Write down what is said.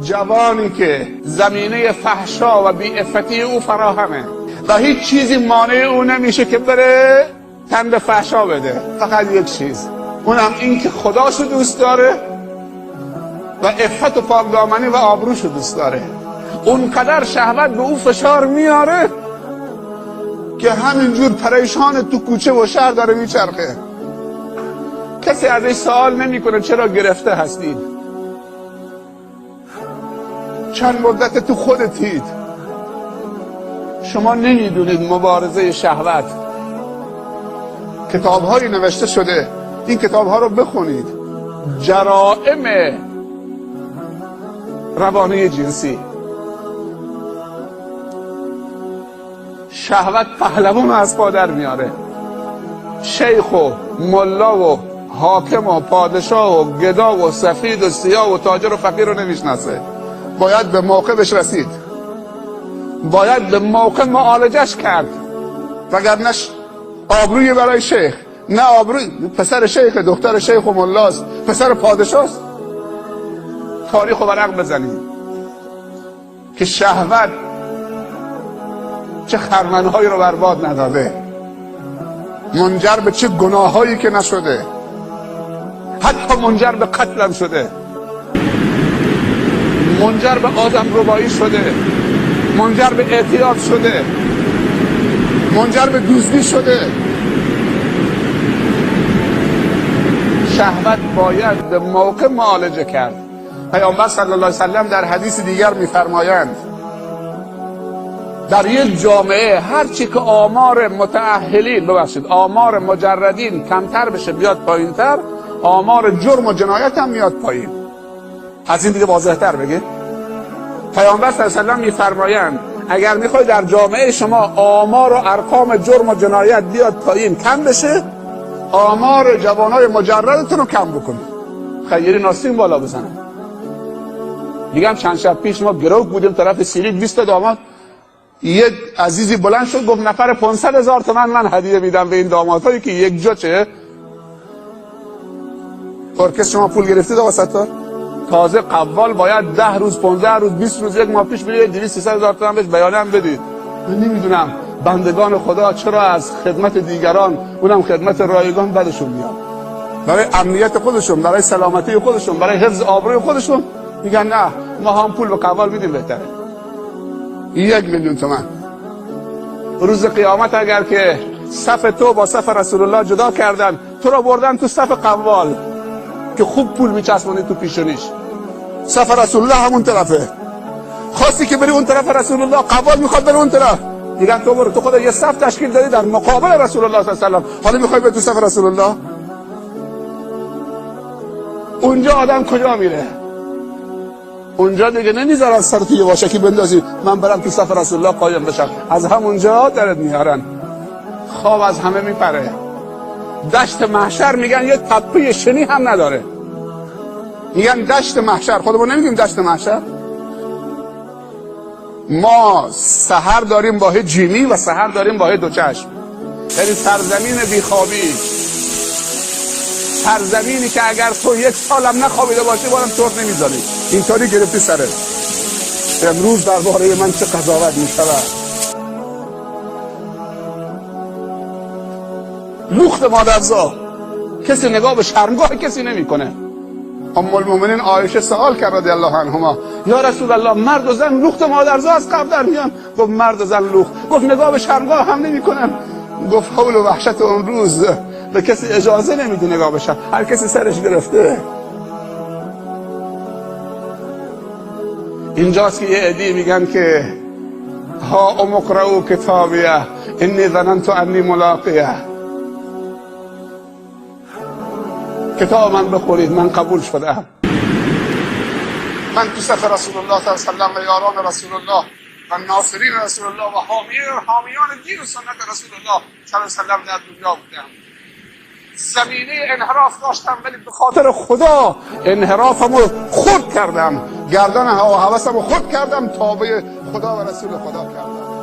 جوانی که زمینه فحشا و بی‌عفتی او فراهمه و هیچ چیزی مانع او نمیشه که بره تن به فحشا بده، فقط یک چیز، اونم این که خداشو دوست داره و عفت و پاکدامنی و آبروشو دوست داره. اونقدر شهوت به او فشار میاره که همینجور پریشان تو کوچه و شهر داره میچرخه. کسی ازش سوال نمیکنه چرا گرفته هستید، چند مدت تو خودتید، شما نمیدونید مبارزه شهوت. کتاب‌هایی نوشته شده، این کتاب‌ها رو بخونید. جرائم روانی جنسی. شهوت پهلوان از پا در میاره. شیخ و ملا و حاکم و پادشاه و گدا و سفید و سیاه و تاجر و فقیر رو نمیشناسه. باید به موقع بهش رسید، باید به موقع معالجش کرد، وگرنه آبروی برای شیخ، نه آبروی پسر شیخ، دختر شیخ و ملاست، پسر پادشاست. تاریخ رو ورق بزنید که شهوت چه خرمنهایی رو برباد نداده، منجر به چه گناهایی که نشده، حتی منجر به قتلم شده، منجر به آدم ربایی شده، منجر به اعتیاد شده، منجر به دزدی شده. شهوت باید به موقع معالجه کرد. پیامبر صلی الله علیه و سلم در حدیث دیگر می‌فرمایند در یک جامعه هرچی که آمار متأهلین، آمار مجردین کمتر بشه بیاد پایینتر، آمار جرم و جنایت هم میاد پایین. از این دیگه واضح‌تر بگه. پیامبر صلی الله علیه و سلم می‌فرمایند اگر میخوای در جامعه شما آمار و ارقام جرم و جنایت بیاد پایین، کم بشه، آمار جوانای مجردتون رو کم بکنید. خیری ناستین بالا بزنه. میگم چند شب پیش ما گروه بودیم طرف سیریک، 20 داماد، یه عزیزی بلند شد گفت نفر 500,000 تومان من هدیه میدم به این دامادهایی که یک جا چه ارکستر شما پول گرفتید آقا ستار. تازه قوال باید 10 روز 15 روز 20 روز یک ماه پیش بره 200-300,000 تومان بهش بیانیه هم بدید. من نمیدونم بندگان خدا چرا از خدمت دیگران، اونم خدمت رایگان، بدشون میاد. برای امنیت خودشون، برای سلامتی خودشون، برای حفظ آبروی خودشون میگن نه ما هم پول به قوال میدیم بهتره. 1,000,000 تومان. روز قیامت اگر که صف تو با صف رسول الله جدا کردن، تو رو بردن تو صف قوال که خوب پول میچسبونی تو پیشونیش، صف رسول الله همون طرفه. خواستی که بری اون طرف رسول الله، قوال میخواد بره اون طرف، میگن تو برو، تو خدا یه صف تشکیل دادی در مقابل رسول الله صلی الله علیه و سلم، حالا میخوای به تو صف رسول الله. اونجا آدم کجا میره؟ اونجا دیگه نمیذارن سر توی واشکی بندازی من برم تو صف رسول الله قایم بشم، از همونجا درت میارن. خواب از همه میپره. دشت محشر میگن یه تپه شنی هم نداره، میگن دشت محشر، خودمون نمیگیم دشت محشر. ما سحر داریم با جیمی و سحر داریم با دو چشم، یعنی سرزمین بیخوابی، سرزمینی که اگر تو 1 سالم نخوابیده باشی بارم چرت نمیذاری، اینطوری گرفتی سرت. امروز درباره من چه قضاوت میشود؟ لخت مادرزا، کسی نگاه به شرمگاه کسی نمیکنه. ام المؤمنین عایشه سوال کرد رضی الله عنهما، یا رسول الله مرد و زن لخت مادرزا از قبل در میان؟ گفت مرد و زن لخت. گفت نگاه به شرمگاه هم نمیکنن. گفت حول و وحشت اون روز به کسی اجازه نمیده نگاه بشه، هر کسی سرش گرفته. اینجاست که یه عدی میگن که ها امقرؤ کتابیه انی ظننت انی ملاقیه، کتاب من بخورید من قبول شدم، من تو صف رسول الله صلی الله علیه و سلم و یاران رسول الله و ناصرین رسول الله و حامیان دین و سنت رسول الله صلی الله علیه و سلم در دنیا بودم. زمینه انحراف داشتم ولی به خاطر خدا انحرافمو خرد کردم، گردن هوا هوسمو خرد کردم، تابع خدا و رسول خدا کردم.